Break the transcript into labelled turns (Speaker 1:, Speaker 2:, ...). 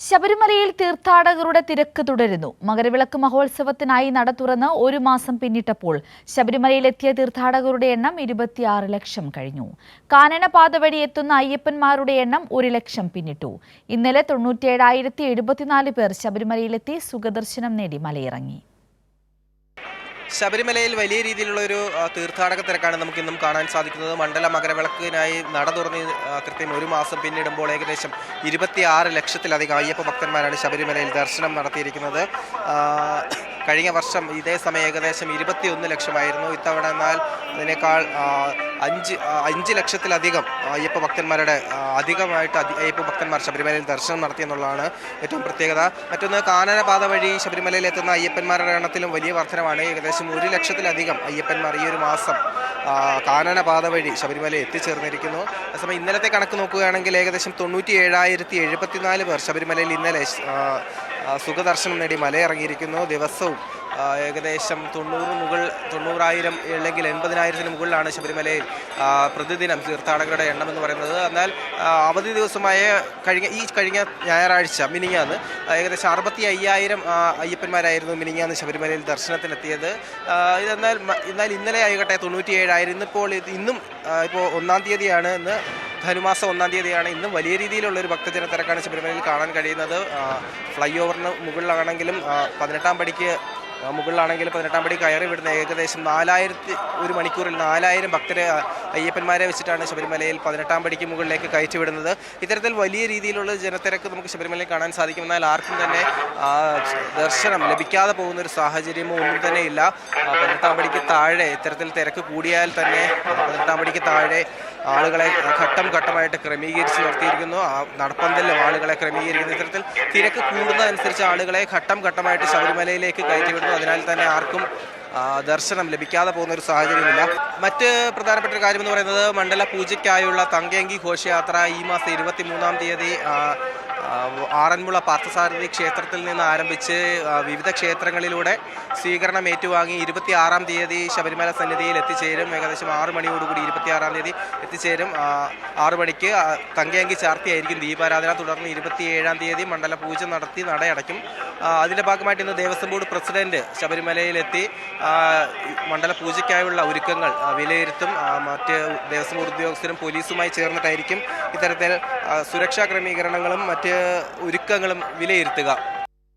Speaker 1: ശബരിമലയിൽ തീർത്ഥാടകരുടെ തിരക്ക് തുടരുന്നു. മകരവിളക്ക് മഹോത്സവത്തിനായി നട തുറന്ന് ഒരു മാസം പിന്നിട്ടപ്പോൾ ശബരിമലയിലെത്തിയ തീർത്ഥാടകരുടെ എണ്ണം 26 ലക്ഷം കഴിഞ്ഞു. കാനനപാത വഴി എത്തുന്ന അയ്യപ്പന്മാരുടെ എണ്ണം 1 ലക്ഷം പിന്നിട്ടു. ഇന്നലെ 97,074 പേർ ശബരിമലയിലെത്തി സുഖദർശനം നേടി മലയിറങ്ങി.
Speaker 2: ശബരിമലയിൽ വലിയ രീതിയിലുള്ള ഒരു തീർത്ഥാടക തിരക്കാണ് നമുക്ക് ഇന്നും കാണാൻ സാധിക്കുന്നത്. മണ്ഡല മകരവിളക്കിനായി നട തുറന്ന് കൃത്യം ഒരു മാസം പിന്നിടുമ്പോൾ ഏകദേശം 26 ലക്ഷത്തിലധികം അയ്യപ്പ ഭക്തന്മാരാണ് ശബരിമലയിൽ ദർശനം നടത്തിയിരിക്കുന്നത്. കഴിഞ്ഞ വർഷം ഇതേ സമയം ഏകദേശം 21 ലക്ഷമായിരുന്നു. ഇത്തവണ എന്നാൽ അതിനേക്കാൾ 5 ലക്ഷത്തിലധികം അയ്യപ്പ ഭക്തന്മാരുടെ അധികമായിട്ട് അയ്യപ്പ ഭക്തന്മാർ ശബരിമലയിൽ ദർശനം നടത്തിയെന്നുള്ളതാണ് ഏറ്റവും പ്രത്യേകത. മറ്റൊന്ന്, കാനനപാത വഴി ശബരിമലയിൽ എത്തുന്ന അയ്യപ്പന്മാരുടെ എണ്ണത്തിലും വലിയ വർധനമാണ്. ഏകദേശം 1 ലക്ഷത്തിലധികം അയ്യപ്പന്മാർ ഈ ഒരു മാസം കാനനപാത വഴി ശബരിമലയിൽ എത്തിച്ചേർന്നിരിക്കുന്നു. അതേസമയം ഇന്നലത്തെ കണക്ക് നോക്കുകയാണെങ്കിൽ ഏകദേശം 97,074 പേർ ശബരിമലയിൽ ഇന്നലെ സുഖദർശനം നേടി മലയിറങ്ങിയിരിക്കുന്നു. ദിവസവും ഏകദേശം 90,000 അല്ലെങ്കിൽ 80,000 മുകളിലാണ് ശബരിമലയിൽ പ്രതിദിനം തീർത്ഥാടകരുടെ എണ്ണം എന്ന് പറയുന്നത്. എന്നാൽ അവധി ദിവസമായ കഴിഞ്ഞ ഞായറാഴ്ച മിനിഞ്ഞാന്ന് ഏകദേശം 65,000 അയ്യപ്പന്മാരായിരുന്നു മിനിഞ്ഞാന്ന് ശബരിമലയിൽ ദർശനത്തിനെത്തിയത്. എന്നാൽ ഇന്നലെ ആയിക്കട്ടെ 97,000. ഇന്നും ഇപ്പോൾ 1-ാം തീയതിയാണ്. ഇന്ന് ധനുമാസം 1-ാം തീയതിയാണ്. ഇന്നും വലിയ രീതിയിലുള്ളൊരു ഭക്തജന തിരക്കാണ് ശബരിമലയിൽ കാണാൻ കഴിയുന്നത്. ഫ്ലൈ ഓവറിന് മുകളിലാണെങ്കിലും 18-ാം പടിക്ക് മുകളിലാണെങ്കിലും 18-ാം പടി കയറി വിടുന്ന ഏകദേശം 1 മണിക്കൂറിൽ 4,000 ഭക്തരെ അയ്യപ്പന്മാരെ വെച്ചിട്ടാണ് ശബരിമലയിൽ 18-ാം പടിക്ക് മുകളിലേക്ക് കയറ്റിവിടുന്നത്. ഇത്തരത്തിൽ വലിയ രീതിയിലുള്ള ജനത്തിരക്ക് നമുക്ക് ശബരിമലയിൽ കാണാൻ സാധിക്കും. എന്നാൽ ആർക്കും തന്നെ ദർശനം ലഭിക്കാതെ പോകുന്നൊരു സാഹചര്യമോ ഒന്നും തന്നെ ഇല്ല. 18-ാം പടിക്ക് താഴെ ഇത്തരത്തിൽ തിരക്ക് കൂടിയാൽ തന്നെ 18-ാം പടിക്ക് താഴെ ആളുകളെ ഘട്ടം ഘട്ടമായിട്ട് ക്രമീകരിച്ച് നിർത്തിയിരിക്കുന്നു. നടപ്പന്തലിലും ആളുകളെ ക്രമീകരിക്കുന്നു. ഇത്തരത്തിൽ തിരക്ക് കൂടുന്നതനുസരിച്ച് ആളുകളെ ഘട്ടം ഘട്ടമായിട്ട് ശബരിമലയിലേക്ക് കയറ്റിവിടുന്നു. അതിനാൽ തന്നെ ആർക്കും ദർശനം ലഭിക്കാതെ പോകുന്ന ഒരു സാഹചര്യമില്ല. മറ്റ് പ്രധാനപ്പെട്ട ഒരു കാര്യമെന്ന് പറയുന്നത്, മണ്ഡല പൂജയ്ക്കായുള്ള തങ്കയങ്കി ഘോഷയാത്ര ഈ മാസം 23-ാം തീയതി ആറന്മുള പാർത്ഥസാരഥി ക്ഷേത്രത്തിൽ നിന്ന് ആരംഭിച്ച് വിവിധ ക്ഷേത്രങ്ങളിലൂടെ സ്വീകരണം ഏറ്റുവാങ്ങി 26-ാം തീയതി ശബരിമല സന്നിധിയിൽ എത്തിച്ചേരും. ഏകദേശം 6 മണിയോടുകൂടി 26-ാം തീയതി എത്തിച്ചേരും. 6 മണിക്ക് തങ്കയങ്കി ചാർത്തിയായിരിക്കും ദീപാരാധന. തുടർന്ന് 27-ാം തീയതി മണ്ഡല പൂജ നടത്തി നടയടയ്ക്കും. അതിൻ്റെ ഭാഗമായിട്ട് ഇന്ന് ദേവസ്വം ബോർഡ് പ്രസിഡന്റ് ശബരിമലയിലെത്തി മണ്ഡല പൂജയ്ക്കായുള്ള ഒരുക്കങ്ങൾ വിലയിരുത്തും. മറ്റ് ദേവസ്വം ബോർഡ് ഉദ്യോഗസ്ഥരും പോലീസുമായി ചേർന്നിട്ടായിരിക്കും ഇത്തരത്തിൽ സുരക്ഷാ ക്രമീകരണങ്ങളും മറ്റ് ഒരുക്കങ്ങളും വിലയിരുത്തുക.